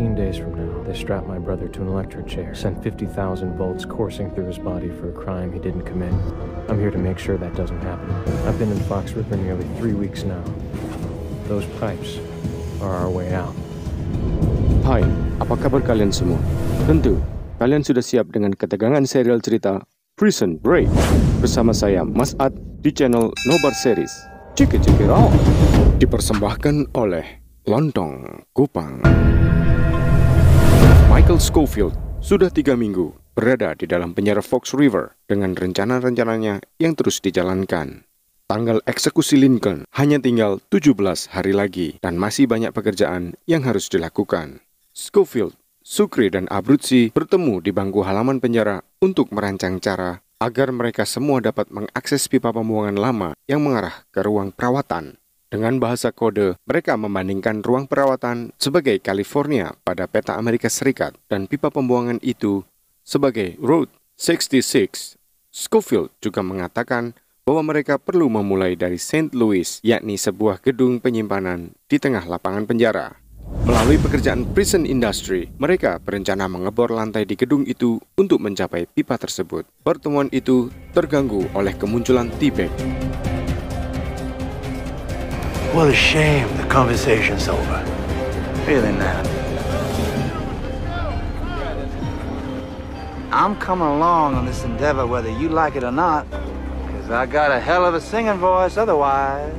15 days from now, they strap my brother to an electric chair, send 50,000 volts coursing through his body for a crime he didn't commit. I'm here to make sure that doesn't happen. I've been in Fox River nearly 3 weeks now. Those pipes are our way out. Hai, apa kabar kalian semua? Tentu, kalian sudah siap dengan ketegangan serial cerita Prison Break bersama saya Mas Ad di channel Nobar Series. Check it out. Dipersembahkan oleh Lontong Kupang. Michael Scofield sudah 3 minggu berada di dalam penjara Fox River dengan rencana-rencananya yang terus dijalankan. Tanggal eksekusi Lincoln hanya tinggal 17 hari lagi dan masih banyak pekerjaan yang harus dilakukan. Scofield, Sukri, dan Abruzzi bertemu di bangku halaman penjara untuk merancang cara agar mereka semua dapat mengakses pipa pembuangan lama yang mengarah ke ruang perawatan. Dengan bahasa kode, mereka membandingkan ruang perawatan sebagai California pada peta Amerika Serikat dan pipa pembuangan itu sebagai Route 66. Scofield juga mengatakan bahwa mereka perlu memulai dari St. Louis, yakni sebuah gedung penyimpanan di tengah lapangan penjara. Melalui pekerjaan prison industry, mereka berencana mengebor lantai di gedung itu untuk mencapai pipa tersebut. Pertemuan itu terganggu oleh kemunculan T-Bag. What a shame the conversation's over. Really not. I'm coming along on this endeavor whether you like it or not, because I got a hell of a singing voice otherwise.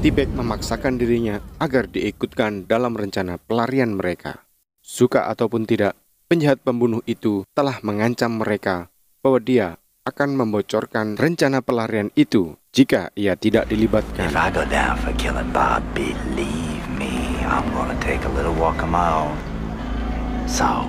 T-Bag memaksakan dirinya agar diikutkan dalam rencana pelarian mereka. Suka ataupun tidak, penjahat pembunuh itu telah mengancam mereka bahwa dia akan membocorkan rencana pelarian itu jika ia tidak dilibatkan. If I go down for killing Bob, believe me, I'm gonna take a little walk on my own. So.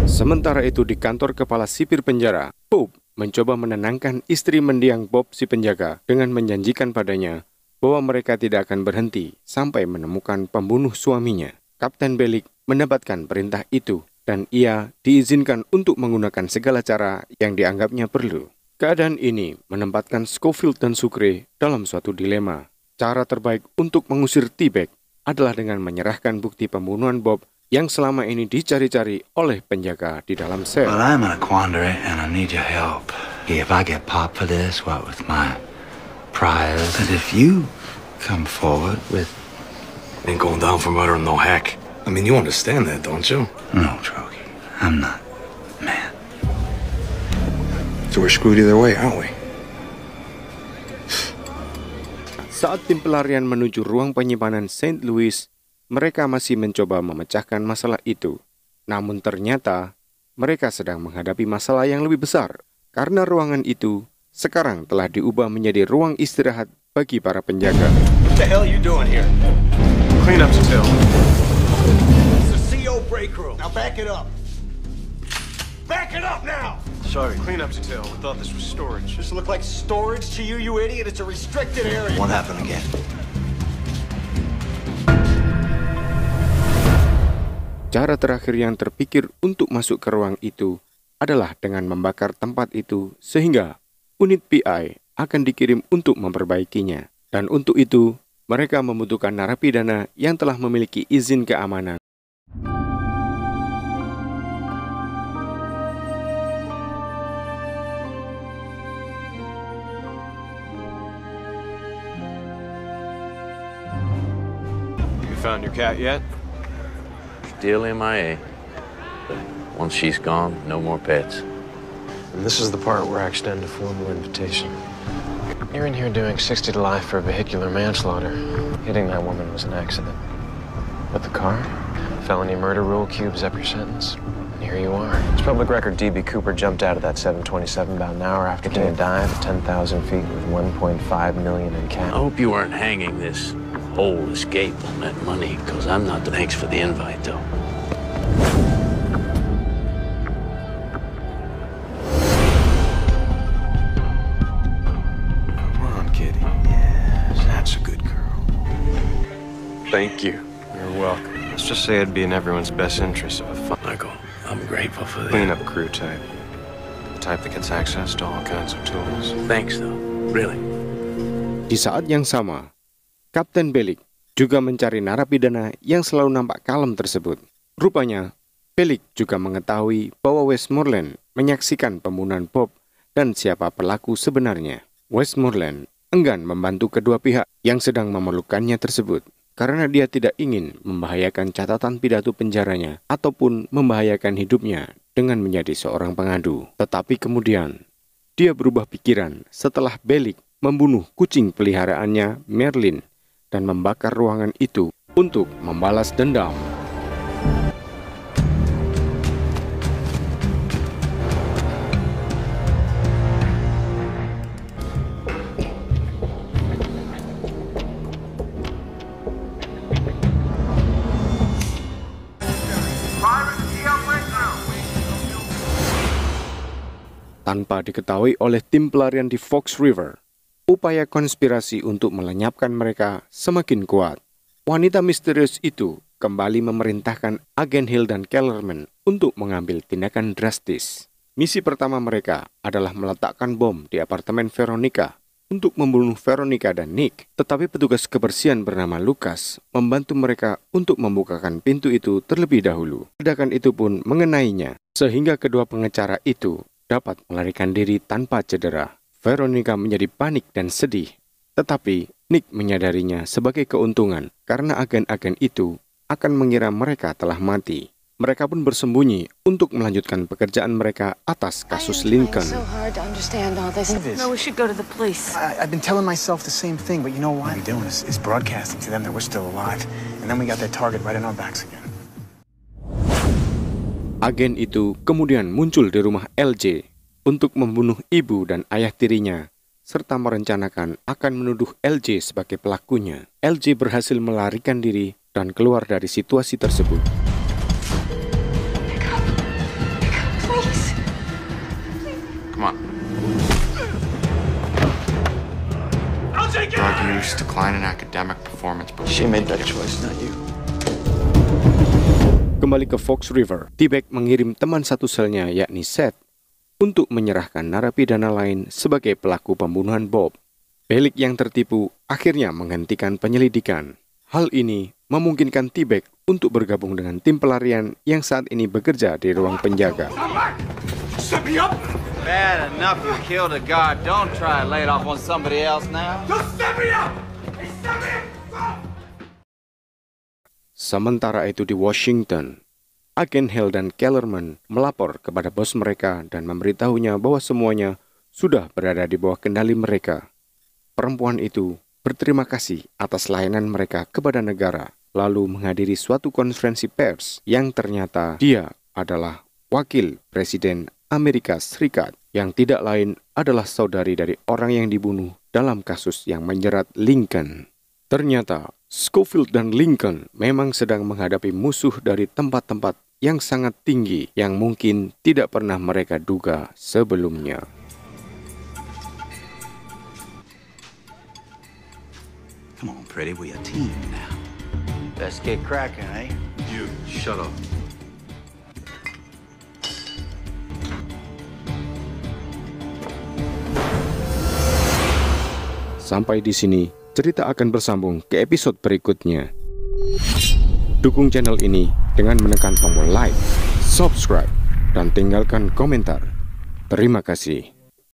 Sementara itu di kantor kepala sipir penjara, Bob mencoba menenangkan istri mendiang Bob si penjaga dengan menjanjikan padanya bahwa mereka tidak akan berhenti sampai menemukan pembunuh suaminya. Kapten Bellick mendapatkan perintah itu dan ia diizinkan untuk menggunakan segala cara yang dianggapnya perlu. Keadaan ini menempatkan Scofield dan Sucre dalam suatu dilema. Cara terbaik untuk mengusir T-Bag adalah dengan menyerahkan bukti pembunuhan Bob yang selama ini dicari-cari oleh penjaga di dalam sel. Well, I'm in a quandary and I need your help. If I get popped for this, what with my prize? But if you come forward with... Ain't going down for murder, no heck. I mean, you understand that, don't you? No, Trogi. I'm not, man. So we're screwed either way, aren't we? Saat tim pelarian menuju ruang penyimpanan St. Louis, mereka masih mencoba memecahkan masalah itu. Namun ternyata, mereka sedang menghadapi masalah yang lebih besar. Karena ruangan itu sekarang telah diubah menjadi ruang istirahat bagi para penjaga. What the hell are you doing here? Clean up still. It's a CO break room. Now back it up. Back it up now! Sorry. Clean up still. We thought this was storage. This look like storage to you, you idiot? It's a restricted area. Won't happen again. Cara terakhir yang terpikir untuk masuk ke ruang itu adalah dengan membakar tempat itu sehingga unit PI akan dikirim untuk memperbaikinya. Dan untuk itu, mereka membutuhkan narapidana yang telah memiliki izin keamanan. You found your cat yet? Still MIA. Once she's gone, no more pets. And this is the part where I extend a formal invitation. You're in here doing 60 to life for vehicular manslaughter. Hitting that woman was an accident. But the car? Felony murder rule cubes up your sentence. And here you are. It's public record D.B. Cooper jumped out of that 727 about an hour after taking a dive at 10,000 feet with $1.5 million in cash. I hope you weren't hanging this whole escape on that money, because I'm not. Thanks for the invite, though. Thank you. You're welcome. Let's just say it'd be in everyone's best interest of a fun, Michael, I'm grateful for that. cleanup crew type. The type that gets access to all kinds of tools. Thanks, though. Really. Di saat yang sama, Kapten Bellick juga mencari narapidana yang selalu nampak kalem tersebut. Rupanya, Bellick juga mengetahui bahwa Westmoreland menyaksikan pembunuhan Bob dan siapa pelaku sebenarnya. Westmoreland enggan membantu kedua pihak yang sedang memerlukannya tersebut karena dia tidak ingin membahayakan catatan pidato penjaranya ataupun membahayakan hidupnya dengan menjadi seorang pengadu. Tetapi kemudian, dia berubah pikiran setelah Bellick membunuh kucing peliharaannya, Merlin, dan membakar ruangan itu untuk membalas dendam. Tanpa diketahui oleh tim pelarian di Fox River, upaya konspirasi untuk melenyapkan mereka semakin kuat. Wanita misterius itu kembali memerintahkan agen Hill dan Kellerman untuk mengambil tindakan drastis. Misi pertama mereka adalah meletakkan bom di apartemen Veronica untuk membunuh Veronica dan Nick. Tetapi petugas kebersihan bernama Lucas membantu mereka untuk membukakan pintu itu terlebih dahulu. Ledakan itu pun mengenainya, sehingga kedua pengecara itu dapat melarikan diri tanpa cedera. Veronica menjadi panik dan sedih, tetapi Nick menyadarinya sebagai keuntungan karena agen-agen itu akan mengira mereka telah mati. Mereka pun bersembunyi untuk melanjutkan pekerjaan mereka atas kasus Lincoln. No, we should go to the police. I've been telling myself the same thing, but you know what we're doing is broadcasting to them that we're still alive. And then we got that target right in our backs again. Agen itu kemudian muncul di rumah LJ untuk membunuh ibu dan ayah tirinya, serta merencanakan akan menuduh LJ sebagai pelakunya. LJ berhasil melarikan diri dan keluar dari situasi tersebut. Come on. Drug use, decline in academic performance. She made that choice, not you. Kembali ke Fox River, T-Bag mengirim teman satu selnya yakni Seth untuk menyerahkan narapidana lain sebagai pelaku pembunuhan Bob. Bellick yang tertipu akhirnya menghentikan penyelidikan. Hal ini memungkinkan T-Bag untuk bergabung dengan tim pelarian yang saat ini bekerja di ruang penjaga. Bad enough you killed a guard. Don't try to lay it off on somebody else now. Sementara itu di Washington, agen Hill dan Kellerman melapor kepada bos mereka dan memberitahunya bahwa semuanya sudah berada di bawah kendali mereka. Perempuan itu berterima kasih atas layanan mereka kepada negara, lalu menghadiri suatu konferensi pers yang ternyata dia adalah wakil Presiden Amerika Serikat yang tidak lain adalah saudari dari orang yang dibunuh dalam kasus yang menjerat Lincoln. Ternyata Schofield dan Lincoln memang sedang menghadapi musuh dari tempat-tempat yang sangat tinggi yang mungkin tidak pernah mereka duga sebelumnya. Come on, pretty, we're a team now. Let's get cracking, eh? You, shut up. Sampai di sini, cerita akan bersambung ke episode berikutnya. Dukung channel ini dengan menekan tombol like, subscribe, dan tinggalkan komentar. Terima kasih.